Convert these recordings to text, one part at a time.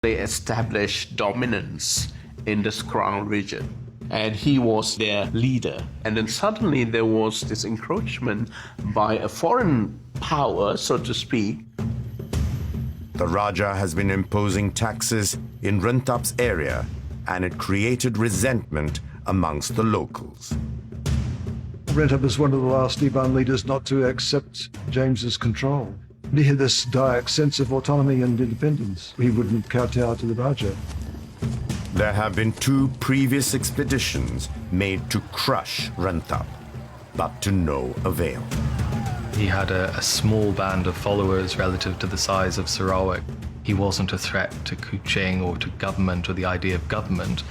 They established dominance in this crown region, and he was their leader. And then suddenly there was this encroachment by a foreign power, so to speak. The Raja has been imposing taxes in Rentap's area, and it created resentment amongst the locals. Rentap was one of the last Iban leaders not to accept James's control. He had this dire sense of autonomy and independence. He wouldn't kowtow to the Raja. There have been 2 previous expeditions made to crush Rentap, but to no avail. He had a small band of followers relative to the size of Sarawak. He wasn't a threat to Kuching or to government or the idea of government.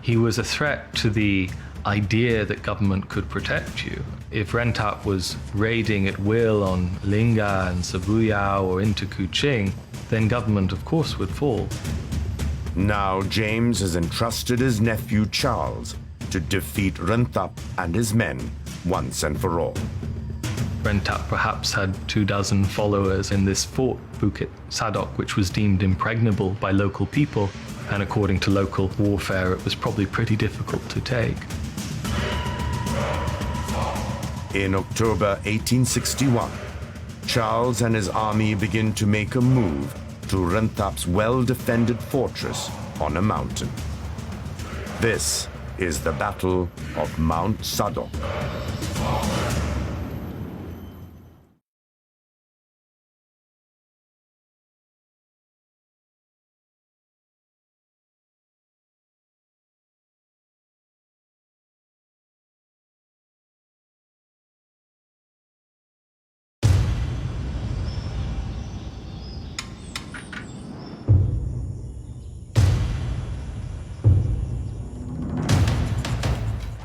He was a threat to the idea that government could protect you. If Rentap was raiding at will on Lingga and Sabuyao or into Kuching, then government, of course, would fall. Now James has entrusted his nephew Charles to defeat Rentap and his men once and for all. Rentap perhaps had 24 followers in this fort, Bukit Sadok, which was deemed impregnable by local people, and according to local warfare, it was probably pretty difficult to take. In October 1861, Charles and his army begin to make a move to Rentap's well-defended fortress on a mountain. This is the Battle of Mount Sadok.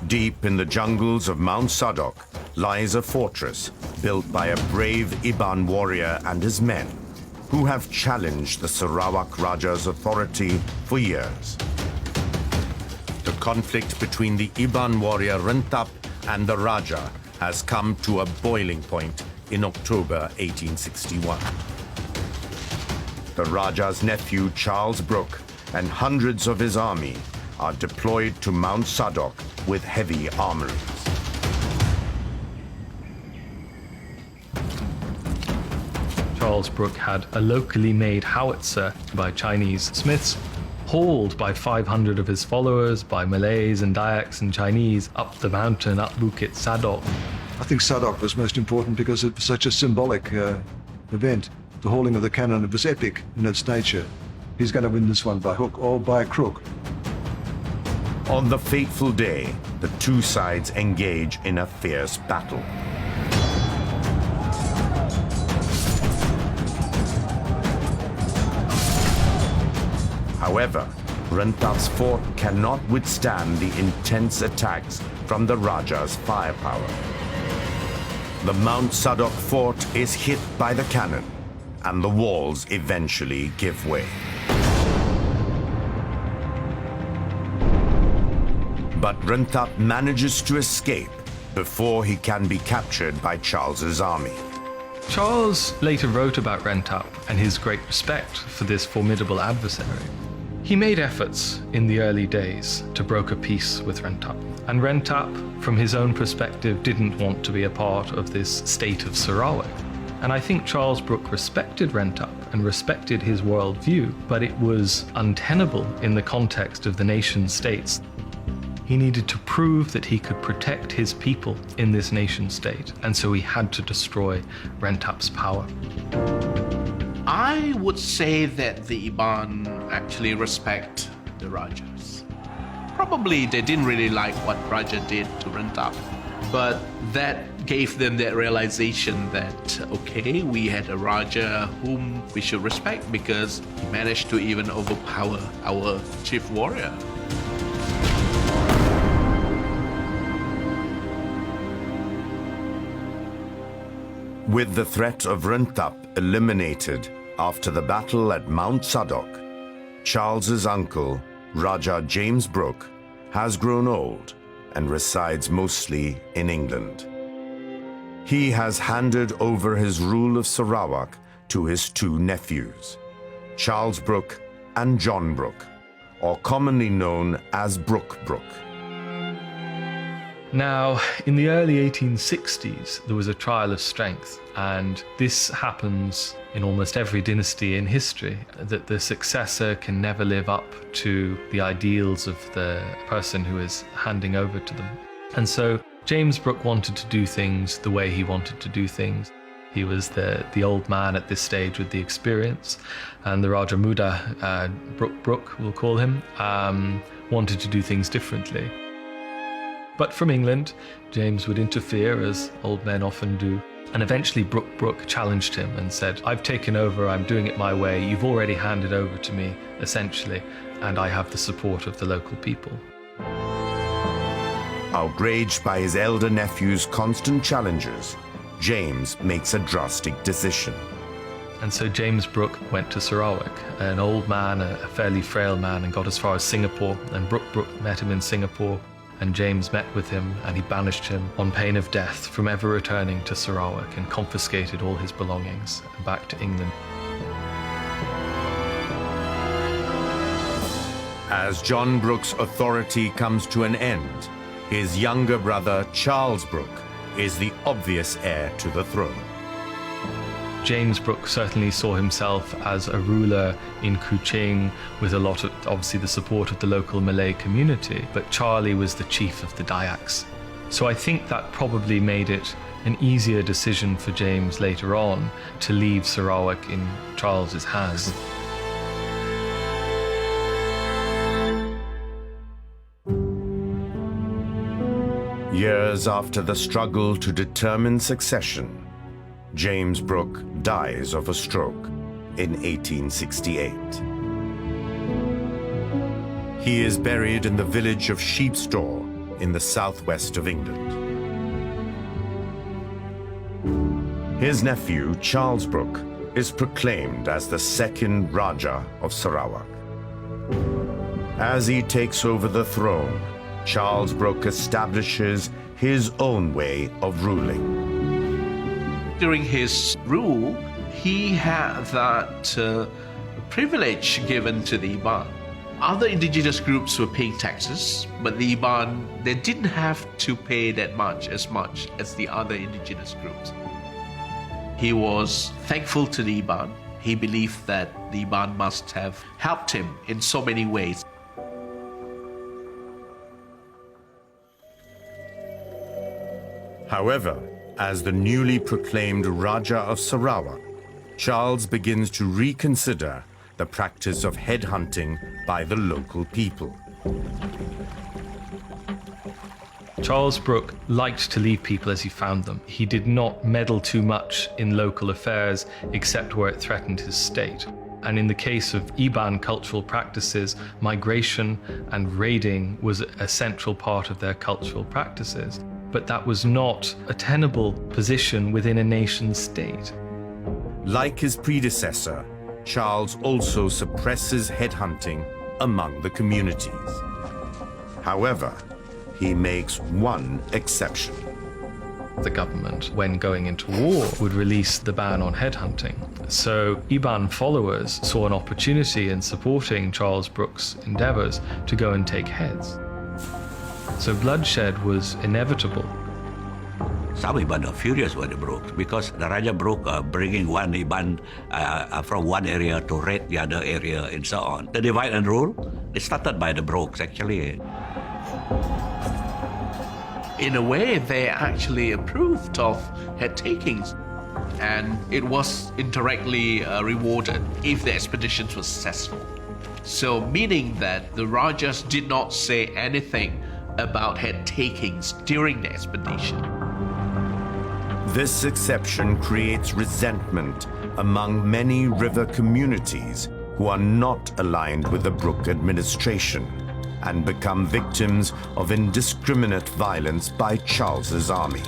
Deep in the jungles of Mount Sadok lies a fortress built by a brave Iban warrior and his men, who have challenged the Sarawak Raja's authority for years. The conflict between the Iban warrior Rentap and the Raja has come to a boiling point in October 1861. The Raja's nephew Charles Brooke and hundreds of his army are deployed to Mount Sadok with heavy armories. Charles Brooke had a locally made howitzer by Chinese smiths, hauled by 500 of his followers, by Malays and Dayaks and Chinese, up the mountain, up Bukit Sadok. I think Sadok was most important because it was such a symbolic event. The hauling of the cannon, it was epic in its nature. He's going to win this one by hook or by crook. On the fateful day, the 2 sides engage in a fierce battle. However, Rentap's fort cannot withstand the intense attacks from the Raja's firepower. The Mount Sadok fort is hit by the cannon, and the walls eventually give way. But Rentap manages to escape before he can be captured by Charles's army. Charles later wrote about Rentap and his great respect for this formidable adversary. He made efforts in the early days to broker peace with Rentap, and Rentap, from his own perspective, didn't want to be a part of this state of Sarawak. And I think Charles Brooke respected Rentap and respected his worldview, but it was untenable in the context of the nation states. He needed to prove that he could protect his people in this nation state, and so he had to destroy Rentap's power. I would say that the Iban actually respect the Rajas. Probably they didn't really like what Raja did to Rentap, but that gave them that realization that, okay, we had a Raja whom we should respect because he managed to even overpower our chief warrior. With the threat of Rentap eliminated after the battle at Mount Sadok, Charles's uncle, Raja James Brooke, has grown old and resides mostly in England. He has handed over his rule of Sarawak to his 2 nephews, Charles Brooke and John Brooke, or commonly known as Brooke. Now, in the early 1860s, there was a trial of strength, and this happens in almost every dynasty in history, that the successor can never live up to the ideals of the person who is handing over to them. And so James Brooke wanted to do things the way he wanted to do things. He was the old man at this stage with the experience, and the Raja Muda, Brooke we'll call him, wanted to do things differently. But from England, James would interfere, as old men often do, and eventually Brooke challenged him and said, "I've taken over, I'm doing it my way, you've already handed over to me, essentially, and I have the support of the local people." Outraged by his elder nephew's constant challenges, James makes a drastic decision. And so James Brooke went to Sarawak, an old man, a fairly frail man, and got as far as Singapore, and Brooke met him in Singapore. And James met with him, and he banished him on pain of death from ever returning to Sarawak, and confiscated all his belongings back to England. As John Brooke's authority comes to an end, his younger brother Charles Brooke is the obvious heir to the throne. James Brooke certainly saw himself as a ruler in Kuching, with a lot of, obviously, the support of the local Malay community, but Charlie was the chief of the Dayaks. So I think that probably made it an easier decision for James later on to leave Sarawak in Charles's hands. Years after the struggle to determine succession, James Brooke dies of a stroke in 1868. He is buried in the village of Sheepstore in the southwest of England. His nephew, Charles Brooke, is proclaimed as the second Raja of Sarawak. As he takes over the throne, Charles Brooke establishes his own way of ruling. During his rule, he had that privilege given to the Iban. Other indigenous groups were paying taxes, but the Iban, they didn't have to pay that much as the other indigenous groups. He was thankful to the Iban. He believed that the Iban must have helped him in so many ways. However, as the newly proclaimed Raja of Sarawak, Charles begins to reconsider the practice of headhunting by the local people. Charles Brooke liked to leave people as he found them. He did not meddle too much in local affairs except where it threatened his state. And in the case of Iban cultural practices, migration and raiding was a central part of their cultural practices. But that was not a tenable position within a nation state. Like his predecessor, Charles also suppresses headhunting among the communities. However, he makes one exception. The government, when going into war, would release the ban on headhunting. So Iban followers saw an opportunity in supporting Charles Brooke's endeavors to go and take heads. So bloodshed was inevitable. Some Iban are furious with the Brookes because the Raja Brooke are bringing one Iban from one area to raid the other area and so on. The divide and rule is started by the Brookes, actually. In a way, they actually approved of head takings, and it was indirectly rewarded if the expeditions were successful. So meaning that the Rajas did not say anything about head takings during the expedition. This exception creates resentment among many river communities who are not aligned with the Brooke administration and become victims of indiscriminate violence by Charles's army.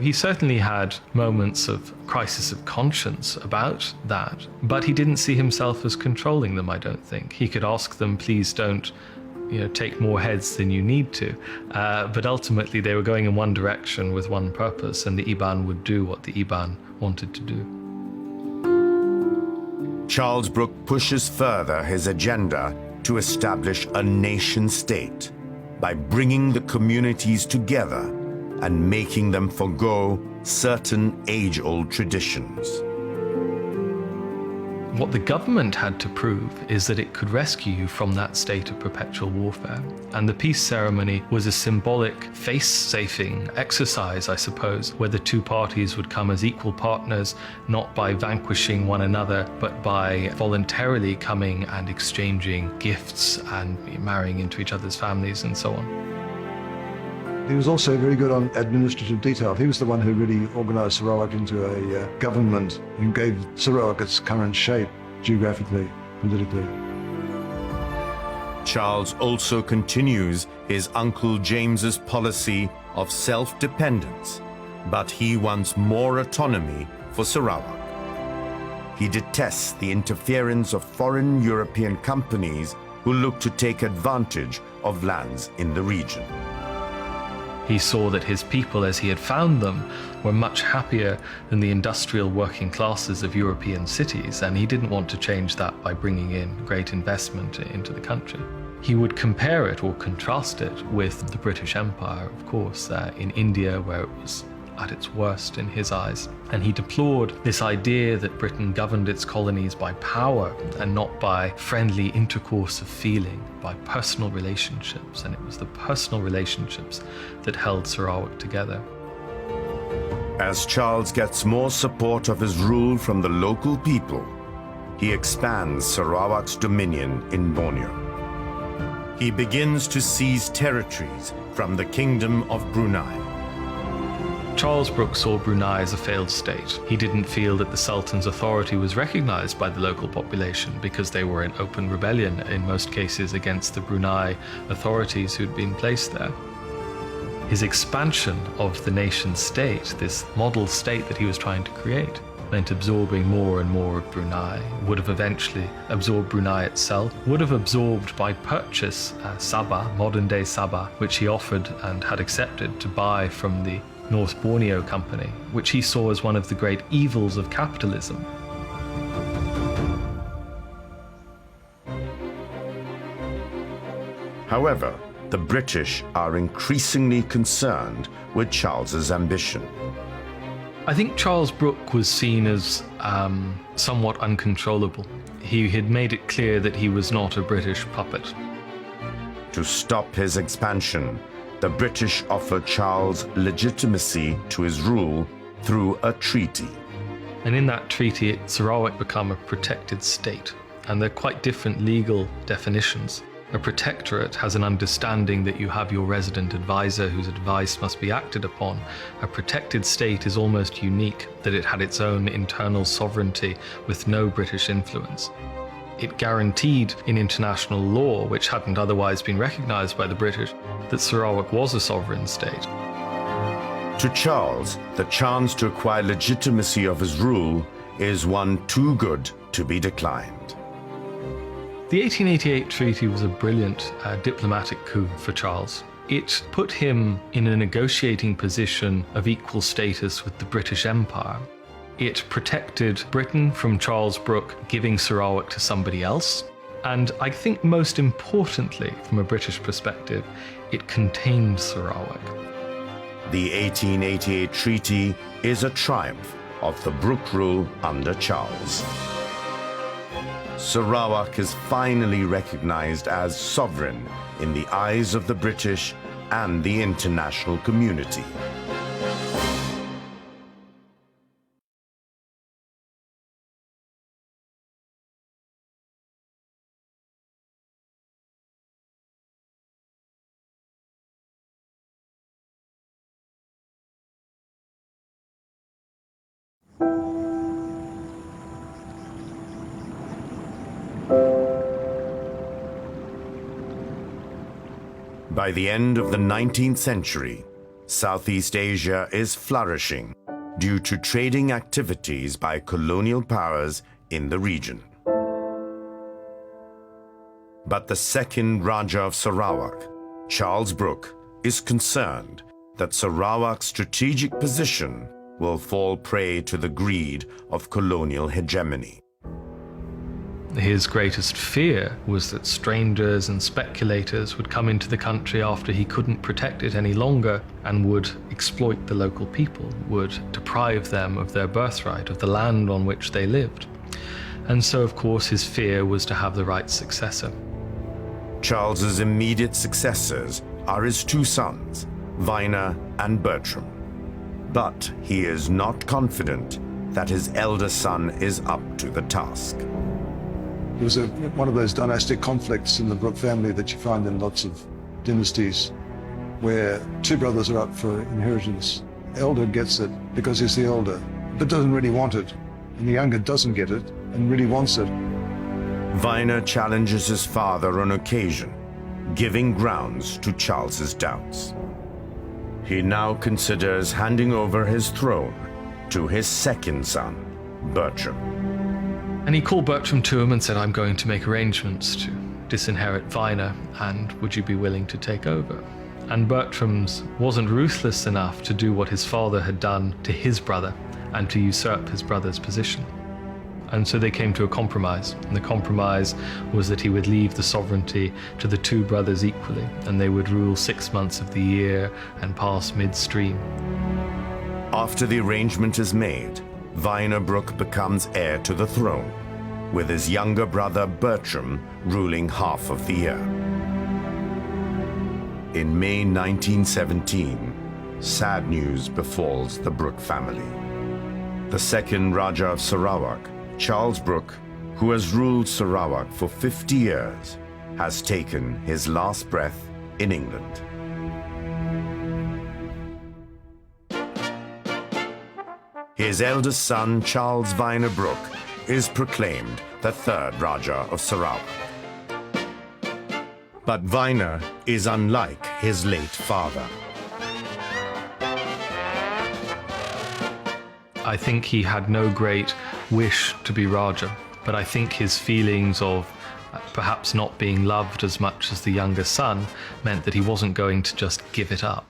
He certainly had moments of crisis of conscience about that, but he didn't see himself as controlling them, I don't think. He could ask them, please don't, take more heads than you need to. But ultimately they were going in one direction with one purpose, and the Iban would do what the Iban wanted to do. Charles Brooke pushes further his agenda to establish a nation-state by bringing the communities together and making them forgo certain age-old traditions. What the government had to prove is that it could rescue you from that state of perpetual warfare. And the peace ceremony was a symbolic face-safing exercise, I suppose, where the two parties would come as equal partners, not by vanquishing one another, but by voluntarily coming and exchanging gifts and marrying into each other's families and so on. He was also very good on administrative detail. He was the one who really organised Sarawak into a government and gave Sarawak its current shape, geographically, politically. Charles also continues his Uncle James's policy of self-dependence, but he wants more autonomy for Sarawak. He detests the interference of foreign European companies who look to take advantage of lands in the region. He saw that his people, as he had found them, were much happier than the industrial working classes of European cities, and he didn't want to change that by bringing in great investment into the country. He would compare it or contrast it with the British Empire, of course, in India, where it was at its worst in his eyes. And he deplored this idea that Britain governed its colonies by power and not by friendly intercourse of feeling, by personal relationships. And it was the personal relationships that held Sarawak together. As Charles gets more support of his rule from the local people, he expands Sarawak's dominion in Borneo. He begins to seize territories from the Kingdom of Brunei. Charles Brooke saw Brunei as a failed state. He didn't feel that the Sultan's authority was recognized by the local population because they were in open rebellion in most cases against the Brunei authorities who'd been placed there. His expansion of the nation state, this model state that he was trying to create, meant absorbing more and more of Brunei, would have eventually absorbed Brunei itself, would have absorbed by purchase Sabah, modern-day Sabah, which he offered and had accepted to buy from the North Borneo Company, which he saw as one of the great evils of capitalism. However, the British are increasingly concerned with Charles's ambition. I think Charles Brooke was seen as somewhat uncontrollable. He had made it clear that he was not a British puppet. To stop his expansion, the British offered Charles legitimacy to his rule through a treaty. And in that treaty, Sarawak became a protected state, and they're quite different legal definitions. A protectorate has an understanding that you have your resident advisor whose advice must be acted upon. A protected state is almost unique, that it had its own internal sovereignty with no British influence. It guaranteed in international law, which hadn't otherwise been recognized by the British, that Sarawak was a sovereign state. To Charles, the chance to acquire legitimacy of his rule is one too good to be declined. The 1888 treaty was a brilliant diplomatic coup for Charles. It put him in a negotiating position of equal status with the British Empire. It protected Britain from Charles Brooke giving Sarawak to somebody else. And I think most importantly, from a British perspective, it contained Sarawak. The 1888 treaty is a triumph of the Brooke rule under Charles. Sarawak is finally recognized as sovereign in the eyes of the British and the international community. By the end of the 19th century, Southeast Asia is flourishing due to trading activities by colonial powers in the region. But the second Raja of Sarawak, Charles Brooke, is concerned that Sarawak's strategic position will fall prey to the greed of colonial hegemony. His greatest fear was that strangers and speculators would come into the country after he couldn't protect it any longer and would exploit the local people, would deprive them of their birthright, of the land on which they lived. And so, of course, his fear was to have the right successor. Charles's immediate successors are his two sons, Viner and Bertram. But he is not confident that his elder son is up to the task. There was one of those dynastic conflicts in the Brooke family that you find in lots of dynasties, where two brothers are up for inheritance. The elder gets it because he's the elder, but doesn't really want it. And the younger doesn't get it and really wants it. Viner challenges his father on occasion, giving grounds to Charles's doubts. He now considers handing over his throne to his second son, Bertram. And he called Bertram to him and said, I'm going to make arrangements to disinherit Viner, and would you be willing to take over? And Bertram wasn't ruthless enough to do what his father had done to his brother and to usurp his brother's position. And so they came to a compromise, and the compromise was that he would leave the sovereignty to the two brothers equally, and they would rule 6 months of the year and pass midstream. After the arrangement is made, Viner Brooke becomes heir to the throne, with his younger brother Bertram ruling half of the year. In May 1917, sad news befalls the Brooke family. The second Raja of Sarawak, Charles Brooke, who has ruled Sarawak for 50 years, has taken his last breath in England. His eldest son, Charles Viner Brooke, is proclaimed the third Raja of Sarawak. But Viner is unlike his late father. I think he had no great wish to be Raja, but I think his feelings of perhaps not being loved as much as the younger son meant that he wasn't going to just give it up.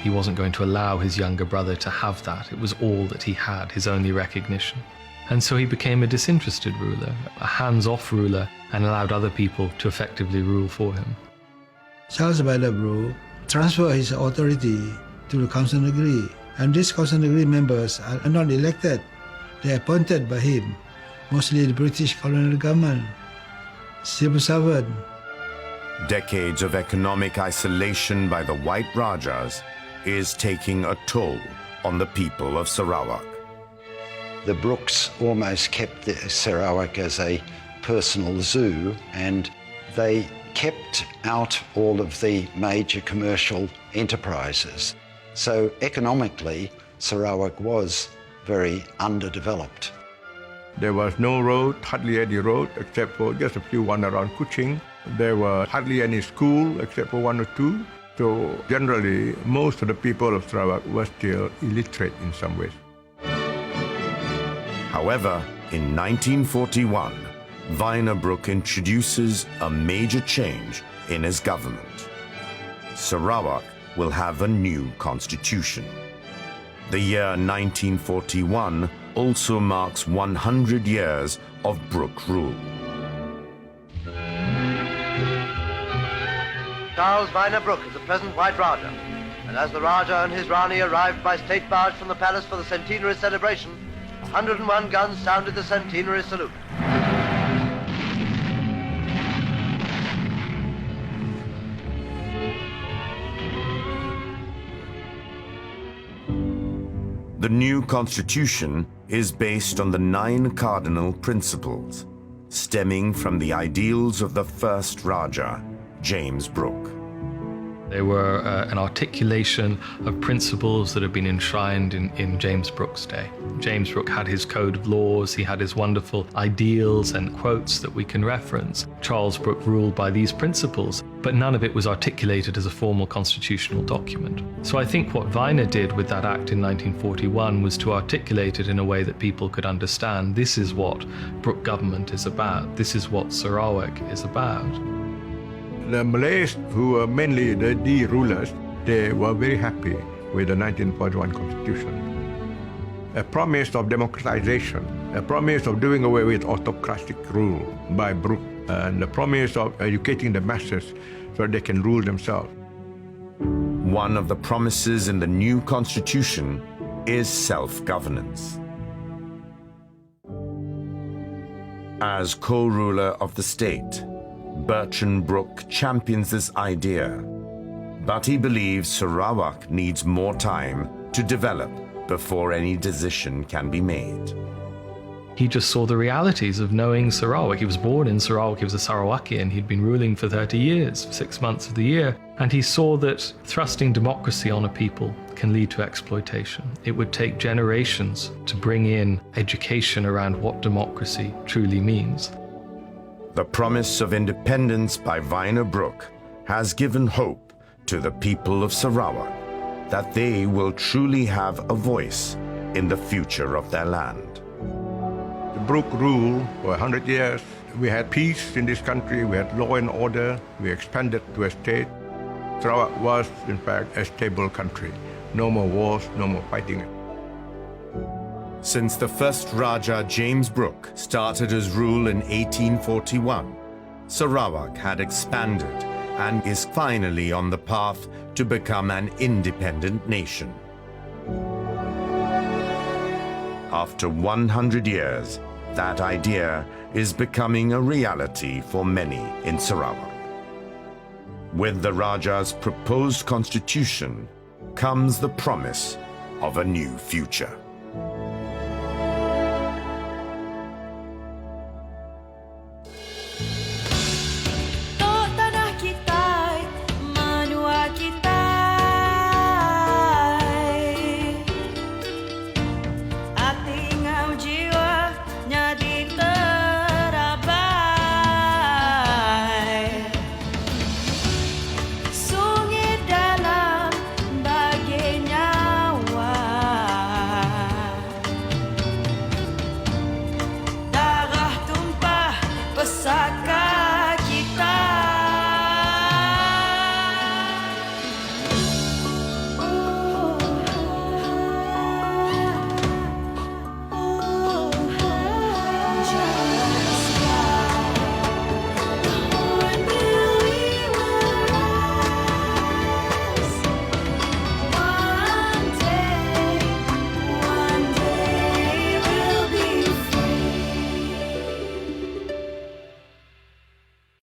He wasn't going to allow his younger brother to have that. It was all that he had, his only recognition. And so he became a disinterested ruler, a hands-off ruler, and allowed other people to effectively rule for him. Charles Viner Brooke transferred his authority to the Council Degree, and these Council Degree members are not elected. They are appointed by him, mostly the British colonial government, civil servant. Decades of economic isolation by the white Rajas is taking a toll on the people of Sarawak. The Brookes almost kept Sarawak as a personal zoo, and they kept out all of the major commercial enterprises. So economically, Sarawak was very underdeveloped. There was no road, hardly any road, except for just a few one around Kuching. There were hardly any school, except for one or two. So generally, most of the people of Sarawak were still illiterate in some ways. However, in 1941, Viner Brooke introduces a major change in his government. Sarawak will have a new constitution. The year 1941 also marks 100 years of Brooke rule. Charles Viner Brooke is the present White Raja, and as the Raja and his Rani arrived by state barge from the palace for the centenary celebration, 101 guns sounded the centenary salute. The new constitution is based on the 9 cardinal principles, stemming from the ideals of the first Raja, James Brooke. They were an articulation of principles that had been enshrined in James Brooke's day. James Brooke had his code of laws, he had his wonderful ideals and quotes that we can reference. Charles Brooke ruled by these principles, but none of it was articulated as a formal constitutional document. So I think what Viner did with that act in 1941 was to articulate it in a way that people could understand this is what Brooke government is about, this is what Sarawak is about. The Malays, who were mainly the D rulers, they were very happy with the 1941 constitution. A promise of democratization a promise of doing away with autocratic rule by Brooke, and the promise of educating the masses so they can rule themselves. One of the promises in the new constitution is self-governance. As co-ruler of the state, Bertrand Brooke champions this idea, but he believes Sarawak needs more time to develop before any decision can be made. He just saw the realities of knowing Sarawak. He was born in Sarawak, he was a Sarawakian, he'd been ruling for 30 years, 6 months of the year, and he saw that thrusting democracy on a people can lead to exploitation. It would take generations to bring in education around what democracy truly means. The promise of independence by Viner Brooke has given hope to the people of Sarawak that they will truly have a voice in the future of their land. The Brooke rule for 100 years. We had peace in this country, we had law and order, we expanded to a state. Sarawak was, in fact, a stable country. No more wars, no more fighting. Since the first Raja James Brooke started his rule in 1841, Sarawak had expanded and is finally on the path to become an independent nation. After 100 years, that idea is becoming a reality for many in Sarawak. With the Raja's proposed constitution comes the promise of a new future.